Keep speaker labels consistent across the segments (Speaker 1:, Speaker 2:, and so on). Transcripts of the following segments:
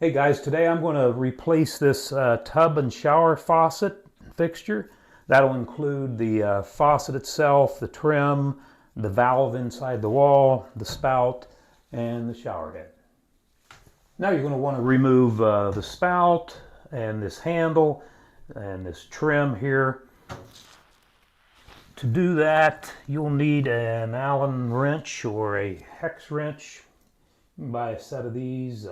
Speaker 1: Hey guys, today I'm going to replace this tub and shower faucet fixture. That'll include the faucet itself, the trim, the valve inside the wall, the spout, and the shower head. Now you're going to want to remove the spout and this handle and this trim here. To do that, you'll need an Allen wrench or a hex wrench. You can buy a set of these.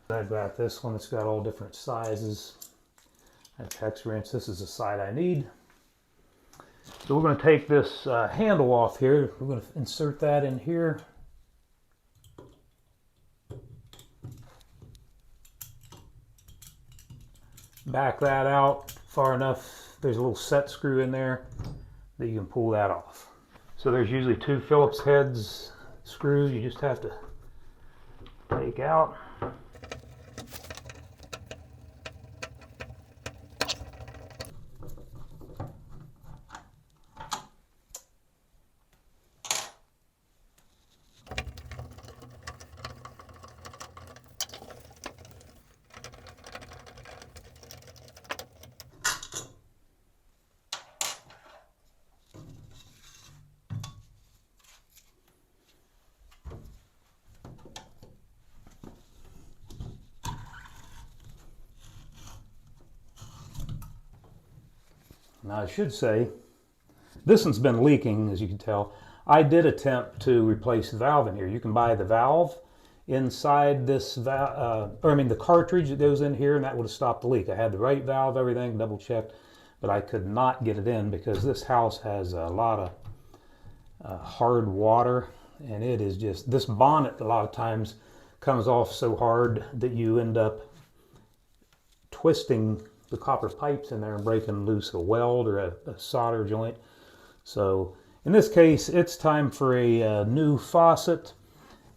Speaker 1: I've got this one that's got all different sizes. I have hex wrench. This is the side I need. So we're going to take this handle off here. We're going to insert that in here. Back that out far enough. There's a little set screw in there that you can pull that off. So there's usually two Phillips heads screws you just have to take out. Now I should say, this one's been leaking, as you can tell. I did attempt to replace the valve in here. You can buy the valve inside this the cartridge that goes in here, and that would have stopped the leak. I had the right valve, everything, double checked, but I could not get it in because this house has a lot of hard water, and it is just, this bonnet a lot of times comes off so hard that you end up twisting the copper pipes in there and breaking loose a weld or a solder joint. So in this case, it's time for a new faucet,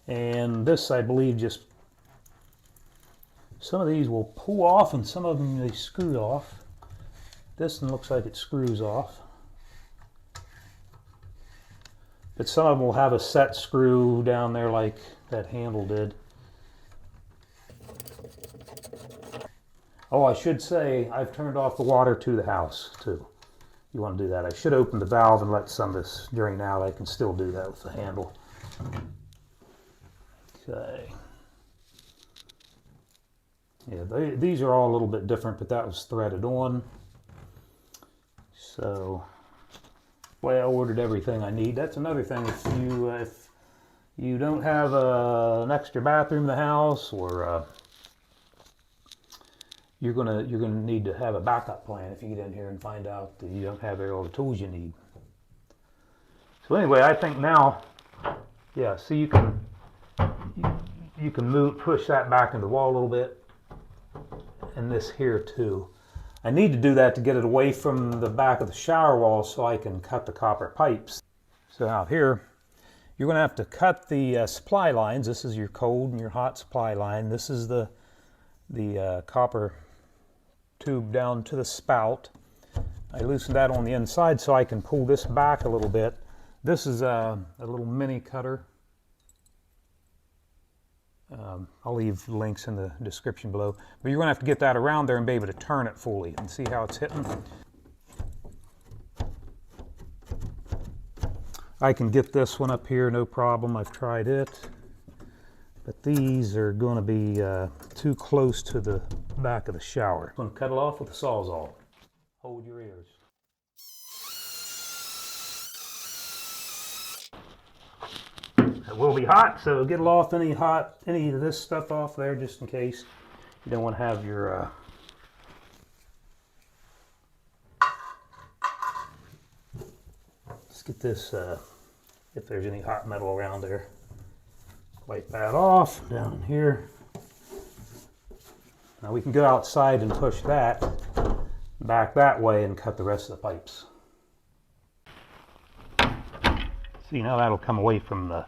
Speaker 1: and this, I believe, just, some of these will pull off and some of them they screw off. This one looks like it screws off, but some of them will have a set screw down there like that handle did. Oh, I should say, I've turned off the water to the house, too. You want to do that. I should open the valve and let some of this drain out. I can still do that with the handle. Okay. Yeah, these are all a little bit different, but that was threaded on. So, well, I ordered everything I need. That's another thing. If you don't have an extra bathroom in the house, or you're gonna need to have a backup plan if you get in here and find out that you don't have all the tools you need. So anyway, I think now, yeah, see, you can push that back into the wall a little bit, and this here too. I need to do that to get it away from the back of the shower wall so I can cut the copper pipes. So out here, you're going to have to cut the supply lines. This is your cold and your hot supply line. This is the copper tube down to the spout. I loosened that on the inside so I can pull this back a little bit. This is a little mini cutter. I'll leave links in the description below. But you're going to have to get that around there and be able to turn it fully and see how it's hitting. I can get this one up here, no problem. I've tried it. But these are going to be too close to the back of the shower. I'm going to cut it off with a Sawzall. Hold your ears. It will be hot, so get off any of this stuff off there just in case. You don't want to have your let's get this, if there's any hot metal around there. Wipe that off down in here. Now we can go outside and push that back that way and cut the rest of the pipes. See, now that'll come away from the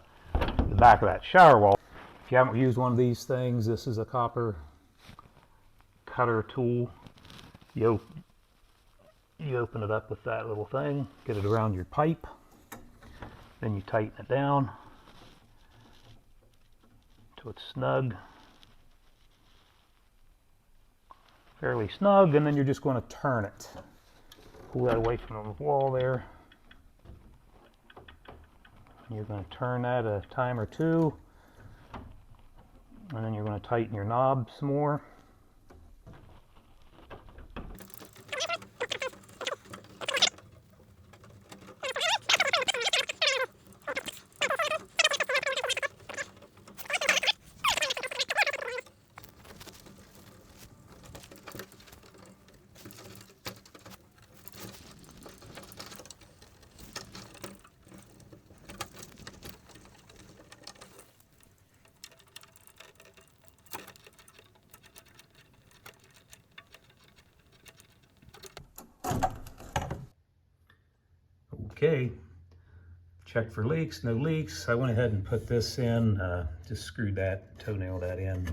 Speaker 1: back of that shower wall. If you haven't used one of these things, this is a copper cutter tool. You open it up with that little thing, get it around your pipe, then you tighten it down. It's snug. fairly snug, and then you're just going to turn it. Pull that away from the wall there. You're going to turn that a time or two, and then you're going to tighten your knob some more. Okay, check for leaks, no leaks. I went ahead and put this in, just screwed that, toenail that in,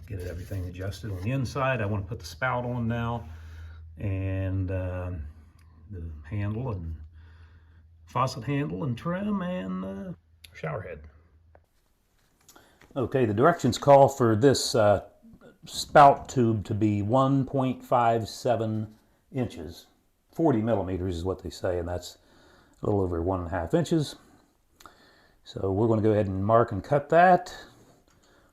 Speaker 1: get everything adjusted on the inside. I want to put the spout on now, and the handle and faucet handle and trim and shower head. Okay, the directions call for this spout tube to be 1.57 inches. 40 millimeters is what they say, and that's a little over 1.5 inches. So we're going to go ahead and mark and cut that,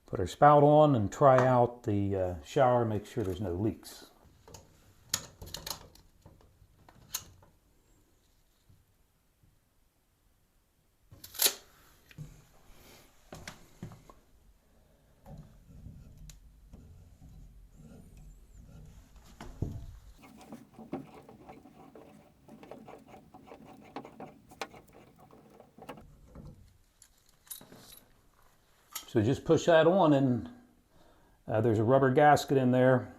Speaker 1: put our spout on, and try out the shower, make sure there's no leaks. So just push that on, and there's a rubber gasket in there.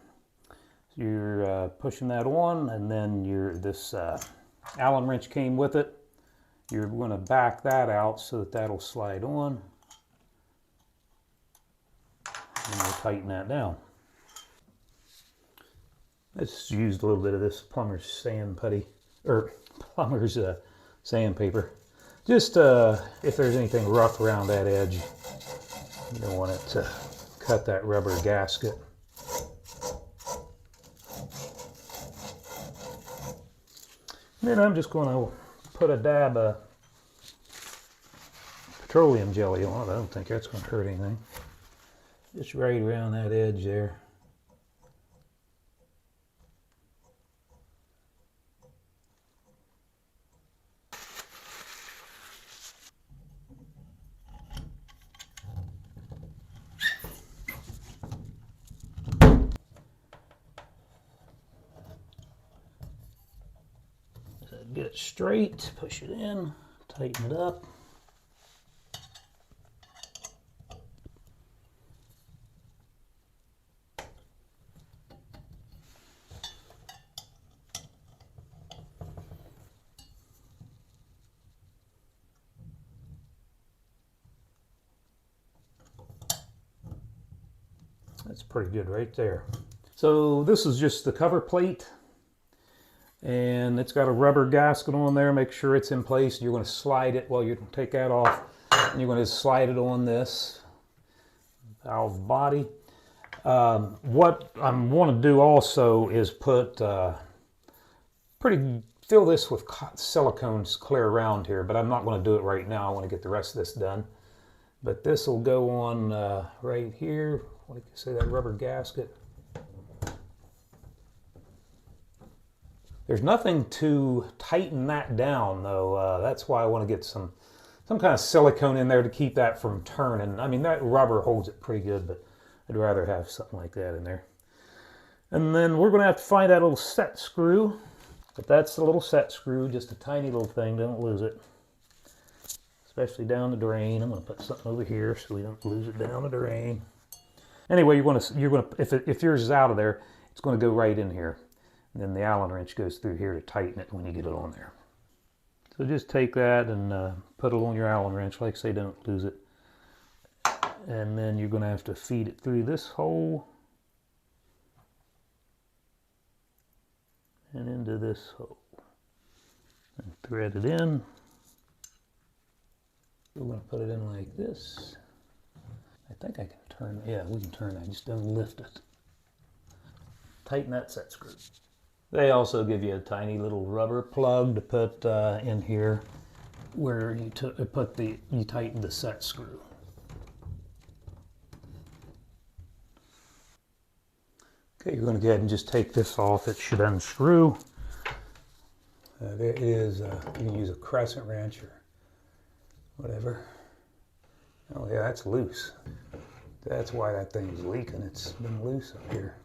Speaker 1: So you're pushing that on, and then this Allen wrench came with it. You're going to back that out so that that'll slide on. And we'll tighten that down. Let's use a little bit of this plumber's sand putty, or plumber's sandpaper. Just if there's anything rough around that edge, you don't want it to cut that rubber gasket. And then I'm just going to put a dab of petroleum jelly on it. I don't think that's going to hurt anything. Just right around that edge there. Get it straight, push it in, tighten it up. That's pretty good right there. So this is just the cover plate, and it's got a rubber gasket on there. Make sure it's in place. You're going to slide it, well, you take that off, and you're going to slide it on this valve body. What I want to do also is put fill this with silicones clear around here, but I'm not going to do it right now. I want to get the rest of this done. But this will go on right here. Like I say, that rubber gasket. There's nothing to tighten that down, though. That's why I want to get some kind of silicone in there to keep that from turning. I mean, that rubber holds it pretty good, but I'd rather have something like that in there. And then we're going to have to find that little set screw. But that's the little set screw, just a tiny little thing. Don't lose it. Especially down the drain. I'm going to put something over here so we don't lose it down the drain. Anyway, if yours is out of there, it's going to go right in here. And then the Allen wrench goes through here to tighten it when you get it on there. So just take that and put it on your Allen wrench. Like I say, don't lose it. And then you're going to have to feed it through this hole and into this hole. And thread it in. We're going to put it in like this. I think I can turn, yeah, we can turn that, just don't lift it. tighten that set screw. They also give you a tiny little rubber plug to put in here where you tighten the set screw. Okay, you're going to go ahead and just take this off. It should unscrew. There it is. You can use a crescent wrench or whatever. Oh yeah, that's loose. That's why that thing's leaking. It's been loose up here.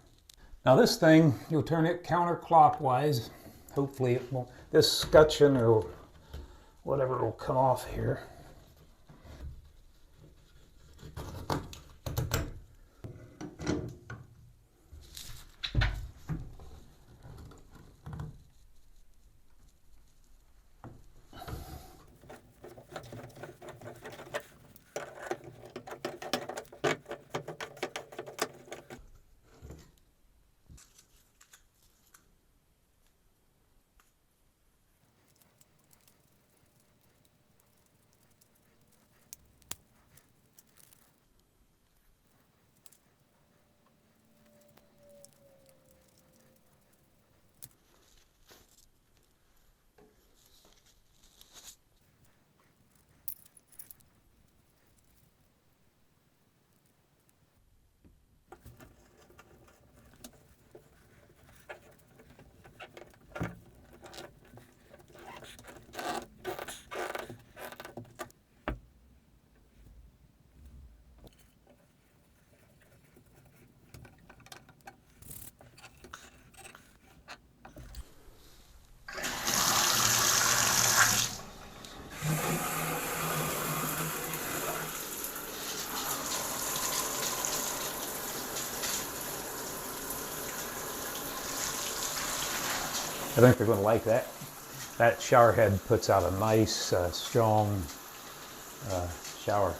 Speaker 1: Now this thing, you'll turn it counterclockwise. Hopefully it won't, this scutcheon or whatever will come off here. I think they're going to like that. That shower head puts out a nice, strong shower.